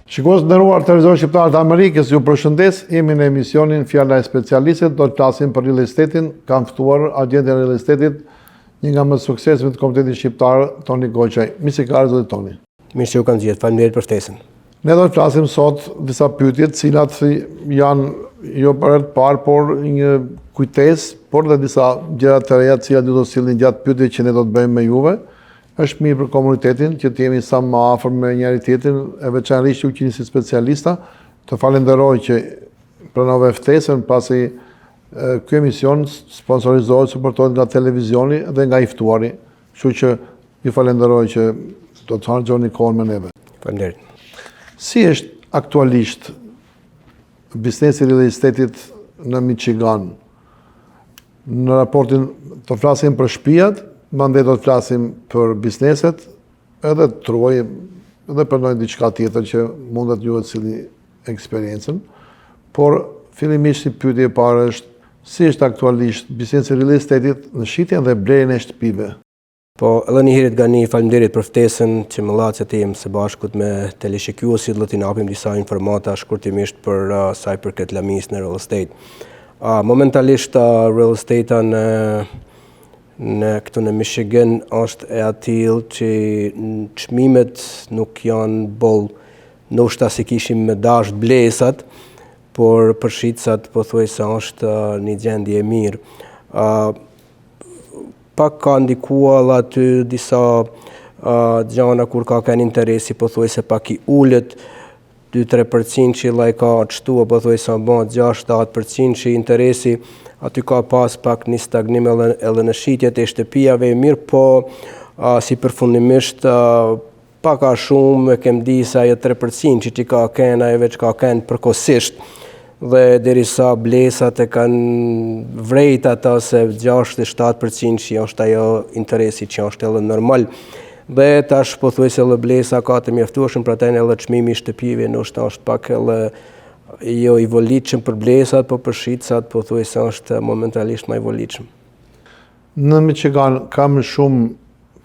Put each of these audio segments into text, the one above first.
Shikues të nderuar televizor shqiptar të Amerikës, ju përshëndes. Jemi në emisionin Fjala e Specialistit, do të flasim për real estate-in. Kam ftuar agjentin e real estate-it, një nga më të suksesshmit të Komunitetit Shqiptar, Toni Goçaj. Mirëseardhje zoti Toni. Mirë se u kanë gjetur. Faleminderit për ftesën. Ne do të flasim sot disa pyetje të cilat janë jo për herë të parë, por një kujtesë, por dhe disa gjëra të reja të cilat do të sillnin gjatë pyetjeve që ne do të bëjmë me juve. Është mirë për komunitetin që të jemi sa më afër me njëri tjetrin, e veçanërisht ju që jeni si specialista. Të falenderoj që pranove ftesën, pasi ky emision sponsorizohet, suportohet nga televizioni dhe nga i ftuari. Kështu që ju falenderoj që do të harxhoni kohën me neve. Faleminderit. Si është aktualisht biznesi i real estate-it në Michigan? Në raportin të flasim për shtëpiat, mandej do të flasim për bizneset, edhe të truaj, edhe për ndonjë diçka tjetër që mundet ju të sillni eksperiencën. Por fillimisht si pyetje e parë është, si është aktualisht biznesi i real estate-it në shitjen dhe blerjen e shtëpive? Po, edhe një herë gani faleminderit për ftesën që më laçë të jem së bashkut me teleshikuesit, do t'i japim disa informata shkurtimisht për sa i përket lamisë në real estate. Momentalisht real estate në këtu në Michigan është e atill që çmimet nuk janë boll, ndoshta si kishim me dash blesat, por për shitësat pothuajse është një gjendje e mirë. Pak ka ndikuar aty disa gjëra kur ka kanë interesi pothuajse pak i ulët, 2-3% që i ka çtuar pothuajse bën 6-7% që interesi aty ka pas pak një stagnim edhe në shitjet e shtëpiave, mirë po si përfundimisht pak a shumë e kem di se ajo 3% që ka kënë, ajo veç ka kënë përkohësisht, dhe derisa blesat e kanë vrejt ata se 6-7% që është ajo interesi që është edhe normal. Dhe tash pothuajse edhe blesa ka të mjaftueshëm, për atë edhe çmimi i shtëpive ndoshta është pak edhe jo i volitshëm për blesat, po për shitësat pothuajse është momentalisht më i volitshëm. Në Michigan ka më shumë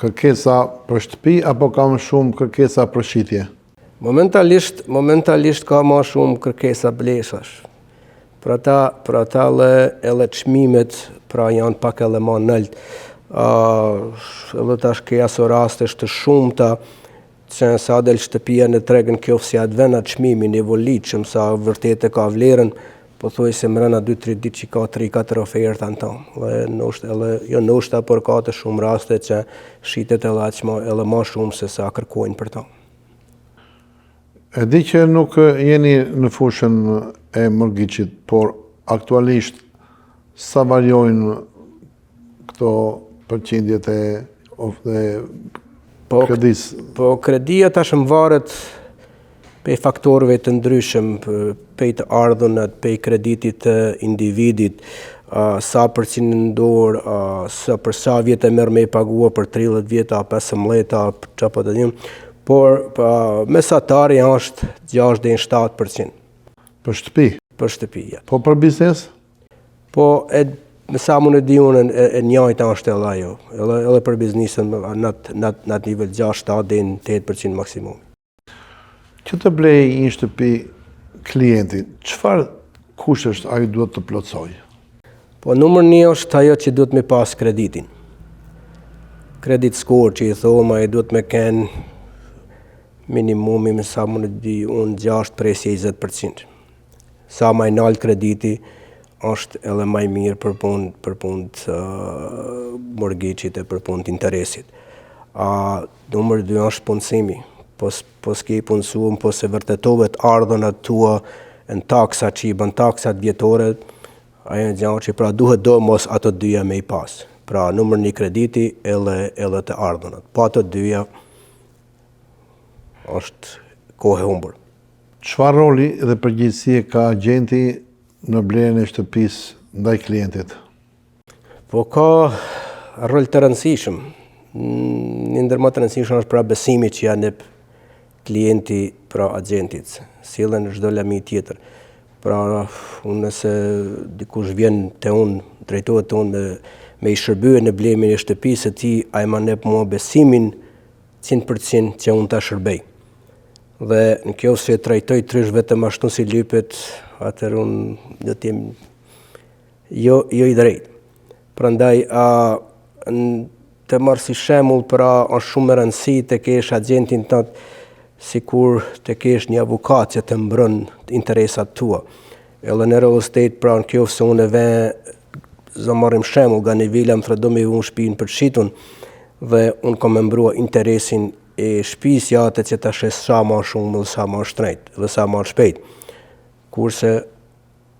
kërkesa për shtëpi apo ka më shumë kërkesa për shitje? Momentalisht ka më shumë kërkesa blesash. Për ata edhe çmimet pra janë pak edhe më lart. Edhe tash ke aso raste të shumta që sa del shtëpia në tregën kjo si atë vena çmimin i volitshëm, sa vërtet e ka vlerën, pothuajse mbrana 2-3 ditë që ka 3-4 oferta në tonë. Dhe ndoshta por ka të shumë raste që shitet edhe më shumë se sa kërkojnë për to. E di që nuk jeni në fushën e mortgage-it, por aktualisht sa variojnë këto përqindjet e kredis? Po kredia tash varet pe faktorëve të ndryshëm, pe të ardhunat, pe kreditit të individit, sa përqind në dorë, për sa vjet e merr me pagua për 30 vjet, 15, çapo të dim, por mesatari është 6-7%. Për shtëpi? Për shtëpi, ja. Po për biznes? Po me sa më në di unë e njëjta është edhe ajo, edhe për biznisën në nivel 6-7 dhe në 8% maksimum. Që të blej një shtëpi klienti, çfarë kushtesh ai duhet të plotësojë? Po numër 1 është ajo që duhet me pas kreditin. Credit score që i thonë, ai duhet me kenë minimumi me sa më në di unë 6-20%. Sa më i nalt krediti është edhe më i mirë për punë mortgage-it e për punë interesit. Numër 2 është punësimi. Po s'ke punësuar, po se vërtetove të ardhunat tua në taksa që i bën taksat vjetore, ajo gjë që pra duhet do mos ato dyja me i pas. Pra numër 1 krediti edhe të ardhunat. Po ato dyja është kohë e humbur. Çfarë roli dhe përgjegjësie ka agenti në blerjen e shtëpisë ndaj klientit? Po ka rol të rëndësishëm. Një ndër më të rëndësishëm është pra besimi që ja jep klienti pra agentit, sillen çdo lami tjetër. Pra unë nëse dikush vjen te unë, drejtohet te unë me i shërbyer në blerjen e shtëpisë së tij, ai më jep mua besimin 100% që unë ta shërbej. Dhe në kjo se trajtoj trysh vetëm ashtu si lypet, atër unë do t'jem jo i drejt. Prandaj, të marrë si shemull, pra është shumë më rëndësi të kesh agentin tënd, sikur të kesh një avokat që të mbrën interesat tua. Edhe në real estate, pra në kjo se unë zë marrim shemull, nga nivela më thredo me unë shpinë për shitun, dhe unë kam mbrua interesin e shtëpisë jate që ta shes sa më shumë dhe sa më shtrejt dhe sa më shpejt. Kurse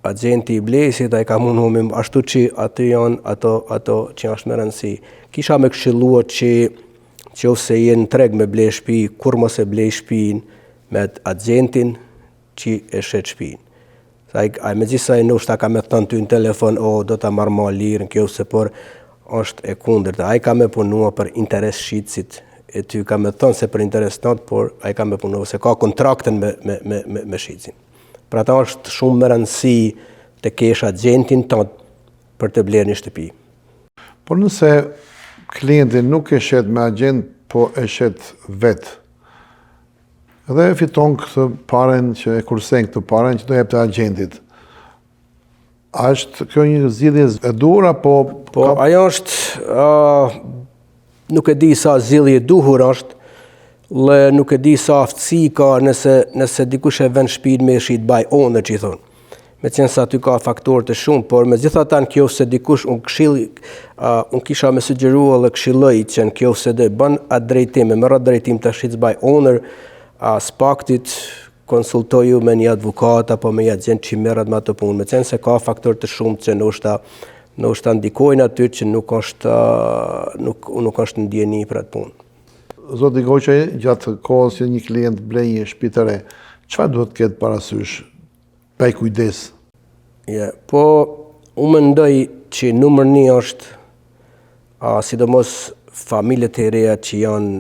agenti i blesit ai ka mundu ashtu që aty janë ato që është më rëndësi. Kisha me këshillua që ose jenë treg me ble shtëpi, kur mos e ble shtëpinë me agentin që e shet shtëpinë. Ai megjithëse ai ndoshta ka me thënë ty në telefon, do ta marr më lirë kjo se por është e kundërta. Ai ka me punua për interes shitësit, e ty ka me thënë se për interes tënd, por ai ka me punua se ka kontraktën me shitësin. Pra ta është shumë më rëndësi të kesh agentin tënd për të blerë një shtëpi. Por nëse klientin nuk e shet me agent, po e shet vetë, dhe e fiton këtë paren që e kursen këtë paren që do jep të agentit, a është kjo një zgjidhje e duhur apo? Po ajo është, nuk e di sa zgjidhje e duhur është, dhe nuk e di sa aftësi ka nëse dikush e vën shtëpinë me shit by owner që i thonë. Me qenë se aty ka faktorë të shumë, por me gjithata në kjo se dikush unë kisha me sugjerua dhe këshilloj që në kjo se dhe bën atë drejtim, e merr atë drejtim të shit by owner, s'paktit konsultoju me një advokat apo me një agent që merret me atë punë, me qenë se ka faktorë të shumë që ndoshta ndikojnë aty që nuk është ndjeni për atë punë. Zoti Goqaj, gjatë kohës që një klient ble një shtëpi të re, çfarë duhet të ketë parasysh? Pa i kujdes. Po, unë mendoj që numër 1 është, sidomos familjet e reja që janë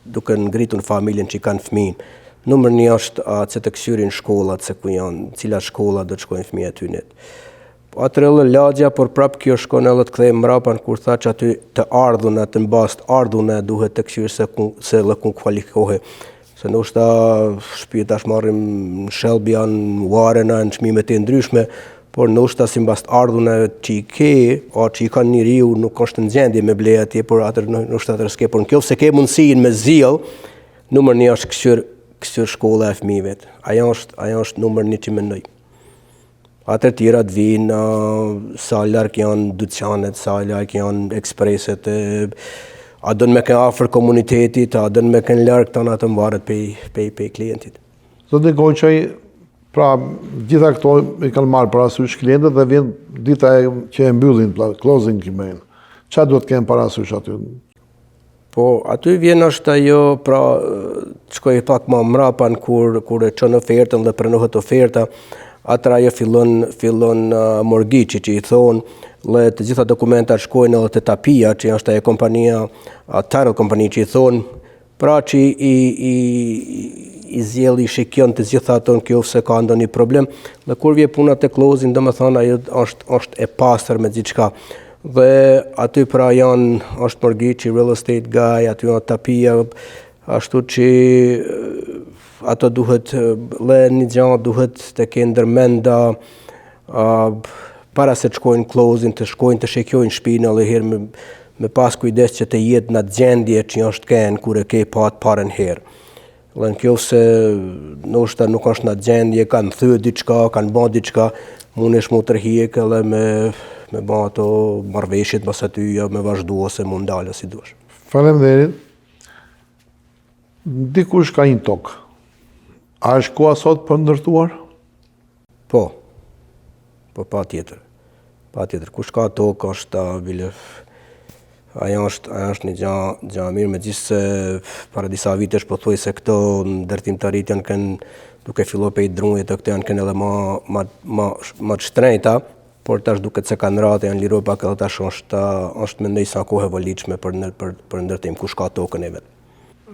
duke ngritur familjen që kanë fëmijë. Numër 1 është që të kthyerin shkollat, se ku janë, cilat shkolla do të shkojnë fëmijët aty net. Po atëherë lagja, por prap kjo shkon edhe të kthejmë mbrapa kur tha që aty të ardhuna, të mbast ardhuna duhet të kthyer se edhe ku kualifikohet. Se ndoshta shtëpi tash marrim në Shelby, në Warren, në çmime të ndryshme, por ndoshta si mbas ardhuna që i ke, që i kanë njeriu nuk është në gjendje me ble atje, por atë ndoshta atë s'ke, por nëse ke mundësinë me zgjidh, numër 1 është kthyer shkolla e fëmijëve. Ajo është numër 1 që mendoj. Atër tjera të vinë, sa larg janë dyqanet, sa larg janë ekspreset, a dënë me kënë afër komunitetit, a dënë me kënë larg të atë mbarët pe klientit. Zoti Goqaj, pra gjitha këto i kanë marrë parasysh klientët dhe vjen dita që e mbyllin, closing email. Çfarë duhet të kenë parasysh aty? Po, aty vjen është ajo, pra shkoj pak më mrapa kur e çon ofertën dhe pranohet oferta, atëra ajo fillon mortgage që i thonë, dhe të gjitha dokumentat shkojnë edhe te Tapia, që është ajo kompania, title company që i thonë, pra që i zjeli shikjon të gjitha ato në kjo se ka ndonjë problem, dhe kur vje puna te closing, domethënë ajo është e pastër me gjithçka. Dhe aty pra është mortgage, real estate guy, aty janë Tapia, ashtu që ato duhet, dhe një gjë duhet të kenë ndërmend para se të shkojnë closing, të shkojnë të shikojnë shtëpinë edhe herë me pas kujdes që të jetë në gjendje që është kenë kur e ke pat parën herë. Dhe në kjo se ndoshta nuk është në gjendje, kanë thyer diçka, kanë bën diçka, mundesh mu tërhiq edhe me bën ato marrëveshjet pas aty, me vazhdu ose mu ndalë si dush. Faleminderit. Dikush ka një tokë. A është koha sot për ndërtuar? Po, pa tjetër. Kush ka tokë është ajo është një gjë mirë, megjithëse para disa vitesh po thuaj se këto ndërtimtarit janë kënë duke filluar pe drunje të këto janë kënë edhe më të shtrenjta, por tash duket se kanë rate, janë liruar pak edhe tash është mendoj sa kohë e volitshme për ndërtim, kush ka tokën e vet.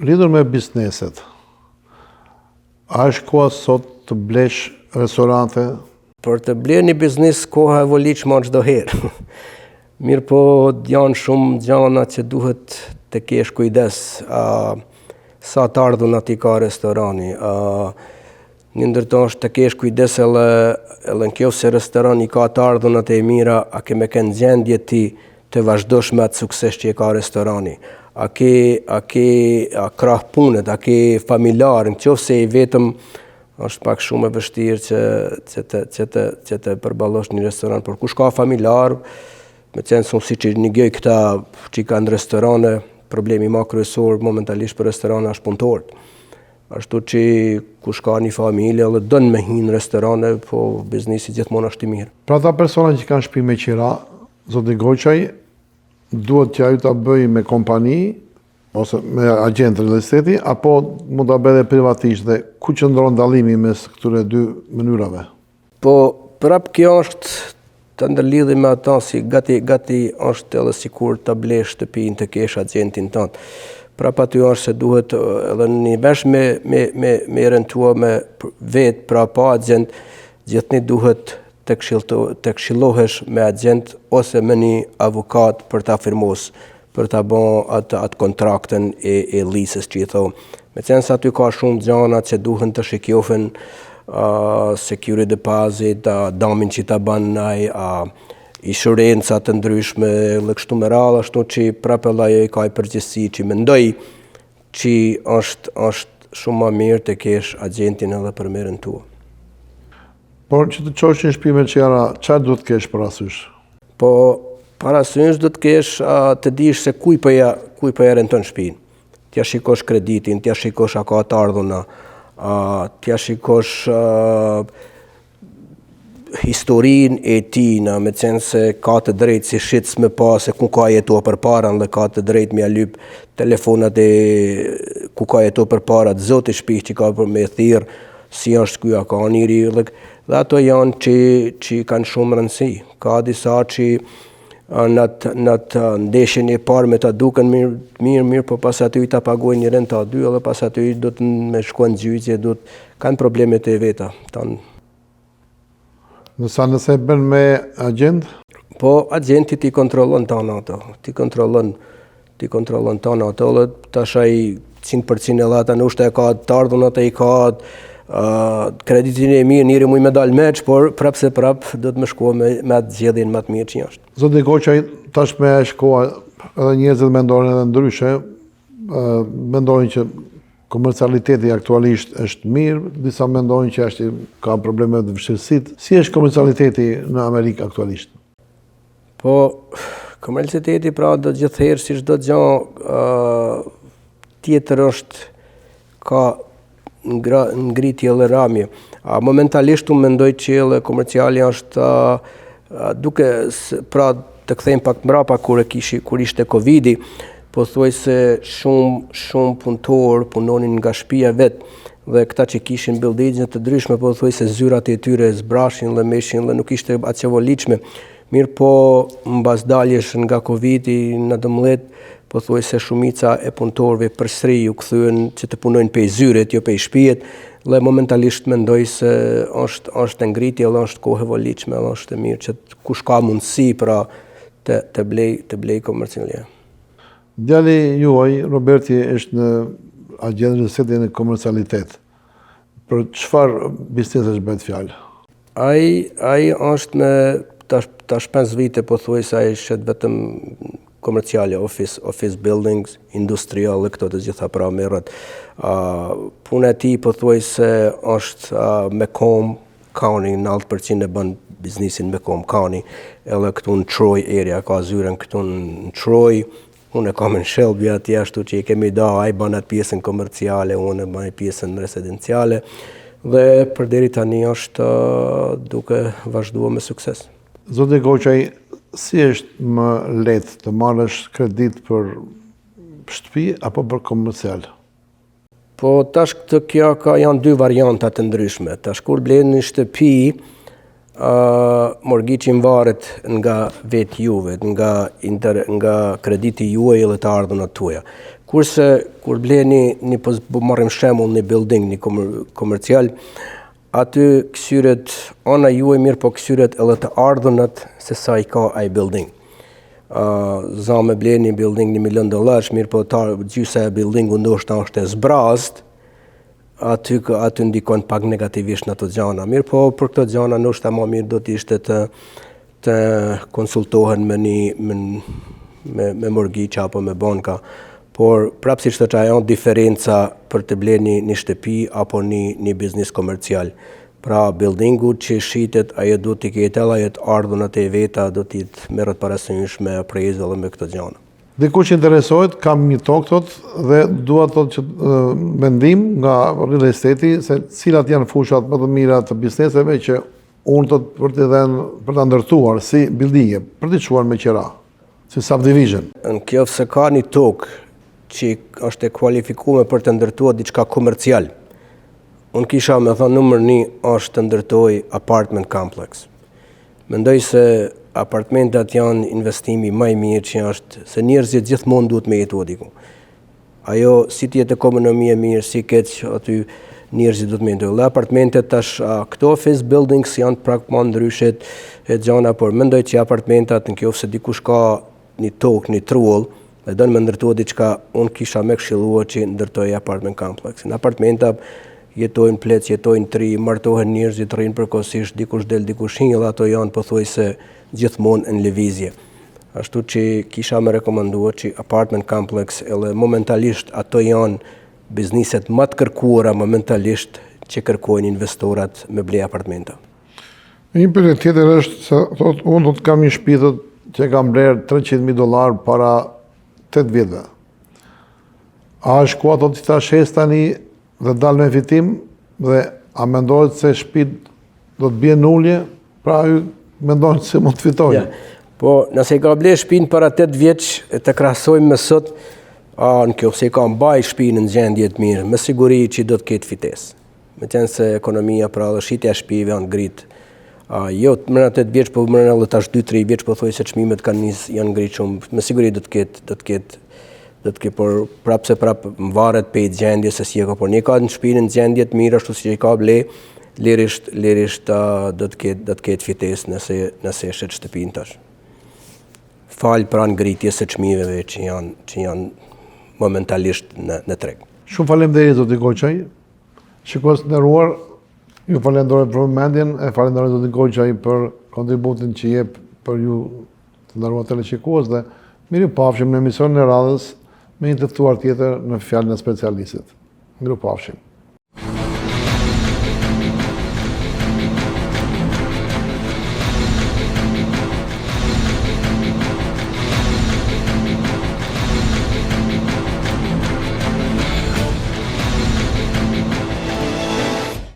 Lidhur me bizneset, a është koha sot të blesh restorante? Për të blerë një biznes, koha e volitshme çdo herë. Mirë po janë shumë gjëra që duhet të kesh kujdes. sa të ardhunat i ka restorani. Një ndërto është të kesh kujdes edhe në kjo se restorani ka të ardhunat e mira, a ke me kënë gjendje ti të vazhdosh me atë sukses që e ka restorani. A krah punët, a ke familjar, në qoftë se i vetëm është pak shumë e vështirë që të përbalosh një restoran, por kush ka familjar, me qenë shumë si që një gjej këta që i ka në restorane, problemi ma kryesor momentalisht për restorane është punëtorët. Ashtu që kush ka një familje dhe dënë me hinë në restorane, po biznisi gjithmonë është i mirë. Pra ta persona që kanë shtëpi me qira, zoti Goqaj, duhet që ajo ta bëj me kompani ose me agent real estate, apo mund ta bëj edhe privatisht, dhe ku qëndron dallimi mes këtyre dy mënyrave? Po prap kjo është të ndërlidhim me ata si gati është edhe sikur ta blesh shtëpinë të kesh agentin tënd. Prap aty është se duhet edhe një vesh me rentua me vetë, pra pa agent, gjithni duhet të këshillohesh me agent ose me një avokat për ta firmos, për ta bon atë kontraktën e lisës që i thonë. Me qenë se aty ka shumë gjana që duhen të shikjofen, security deposit, damin që ta ban naj, insurenca të ndryshme, dhe kështu me radhë, ashtu që prapë ajo ka i përgjegjësi që mendoj që është shumë më mirë të kesh agentin edhe për merën tua. Por që të qosh një shtëpi me qira, çfarë duhet të kesh parasysh? Po parasysh duhet të kesh të dish se kuj po ja renton shtëpinë. T'ja shikosh kreditin, t'ja shikosh a ka të ardhuna, t'ja shikosh historinë e tina, me qenë se ka të drejtë si shitës me pa se ku ka jetua për para, dhe ka të drejtë me alyp telefonat e ku ka jetua për para, të zoti shpih që ka për me thirë, si është kuja ka njëri, dhe ato janë që kanë shumë rëndësi. Ka disa që në të ndeshjen e parë me ta duken mirë, po pas aty ta pagojnë një rent ta dy, edhe pas aty do të me shkuan gjyqje, kanë problemet e veta. Nëse bën me agent? Po agenti ti kontrollon tonë ato, ti kontrollon tonë ato, dhe tash ai 100% edhe ata në ushte e ka të ardhunat e i ka kreditin e mirë, njëri muj me dalë meq, por prap do të me shkua me atë zgjedhjen më të mirë që është. Zoti Goqaj, tash me shkoa edhe njerëzit mendojnë edhe ndryshe, mendojnë që komercialiteti aktualisht është mirë, disa mendojnë që ka probleme të vështirësitë. Si është komercialiteti në Amerikë aktualisht? Po, komercialiteti pra do gjithherë si çdo gjë tjetër është ka ngritje dhe ramje. Momentalisht unë mendoj që edhe komerciali është duke pra të kthejmë pak mrapa kur ishte Covidi, po thuaj se shumë punëtor punonin nga shtëpia vet, dhe këta që kishin buildinge të ndryshme, po thuaj se zyrat e tyre zbrashin dhe meshin dhe nuk ishte atë volitshme. Mirë po mbas daljesh nga Covidi në 2019, po thuaj se shumica e punëtorëve përsëri u kthyen që të punojnë pe zyret, jo pe shtëpijet, dhe momentalisht mendoj se është ngritje dhe është kohë e volitshme, dhe është e mirë që kush ka mundësi pra të blej komerciale. Djali juaj, Roberti, është në agjencën në komercialitet. Për çfarë biznesi është bëhet fjalë? Ai është me tash 5 vite, po thuaj se ai është vetëm komerciale, office buildings, industrial, dhe këto të gjitha pra merret. Puna e tij po thuaj se është me Macomb County, 90% e bën biznesin me Macomb County, edhe këtu në Troy area, ka zyren këtu në Troy. Unë e kam në Shelby atje, ashtu që i kemi ai bën atë pjesën komerciale, unë e bën pjesën rezidenciale, dhe përderi tani është duke vazhduar me sukses. Zoti Goqaj, si është më lehtë të marrësh kredit për shtëpi apo për komercial? Po tash kjo janë dy varianta të ndryshme. Tash kur blen një shtëpi, mortgage-in varet nga vetë juve, nga krediti juaj dhe të ardhunat tuaja. Kurse kur bleni marrim shembull një building, një komercial, aty kësyret ana juaj mirë, po kësyret edhe të ardhunat se sa i ka ai building. za me ble një building $1 milion, mirë po gjysa e buildingu ndoshta është e zbrast, aty ndikon pak negativisht në ato gjana. Mirë po për këto gjana ndoshta më mirë do të ishte të konsultohen me mortgage apo me banka. Por prapsisht që ajo diferenca për të ble një shtëpi apo një biznis komercial. Pra buildingu që shitet, ajo do t'i ketë edhe ajo të ardhunat e veta, do t'i merret parasysh me appraisal dhe me këto gjana. Dikush interesohet, kam një tokë dhe dua që mendim nga real estate se cilat janë fushat më të mira të bizneseve që unë për të ndërtuar si buildinge, për të çuar me qira, si subdivision. Në kjo se ka një tokë që është e kualifikuar për të ndërtuar diçka komercial, unë kisha me thënë numër 1 është të ndërtoj apartment complex. Mendoj se apartamentat janë investimi më i mirë që është, se njerëzit gjithmonë duhet me jetu diku. Ajo si të jetë ekonomia mirë, si keq aty njerëzit duhet me jetu. Dhe apartamentet tash këto office buildings janë praktikisht ndryshet e gjana, por mendoj që apartamentat nëse dikush ka një tokë, një trull, dhe do në me ndërtua diçka, unë kisha me këshillua që ndërtoj apartment complex. Në apartamentat jetojnë plec, jetojnë 3, martohen njerëzit, rrinë përkohësisht, dikush del, dikush hinj, dhe ato janë pothuajse gjithmonë në lëvizje. Ashtu që kisha me rekomandua që apartment complex, edhe momentalisht ato janë bizniset më të kërkuara momentalisht që kërkojnë investorat me ble apartmenta. Një pyetje tjetër është se unë do të kam një shtëpi që kam bler $300,000 para 8 vjetëve. A është koha të ta shes tani dhe dalë me fitim dhe a mendohet se shtëpit do të bie në ulje, pra ju mendojnë se mund të fitojnë? Ja, po nëse ka ble shtëpinë para 8 vjeç e të krahasojmë me sot, nëse ka mbaj shtëpinë në gjendje të mirë, me siguri që do të ketë fitesë. Meqense se ekonomia pra dhe shitja e shtëpive janë ngrit. Jo të mërën 8 vjeç, po mërën edhe tash 2-3 vjeç, po thoj se çmimet janë ngrit shumë. Me siguri do të ketë, por prapë varet pe gjendje se si e ka, por një ka në shtëpinë në gjendje të mirë, ashtu si e ka ble, lirisht do të ketë fitesë nëse e shet shtëpinë tash. Falë pra ngritjes së çmimeve që janë momentalisht në treg. Shumë faleminderit zoti Goçaj. Shikues të nderuar, ju falenderoj për vëmendjen, e falenderoj zotin Goçaj për kontributin që jep për ju të nderuar teleshikues dhe mirupafshim në emisionin e radhës me një të ftuar tjetër në fjalën e specialistit. Mirupafshim.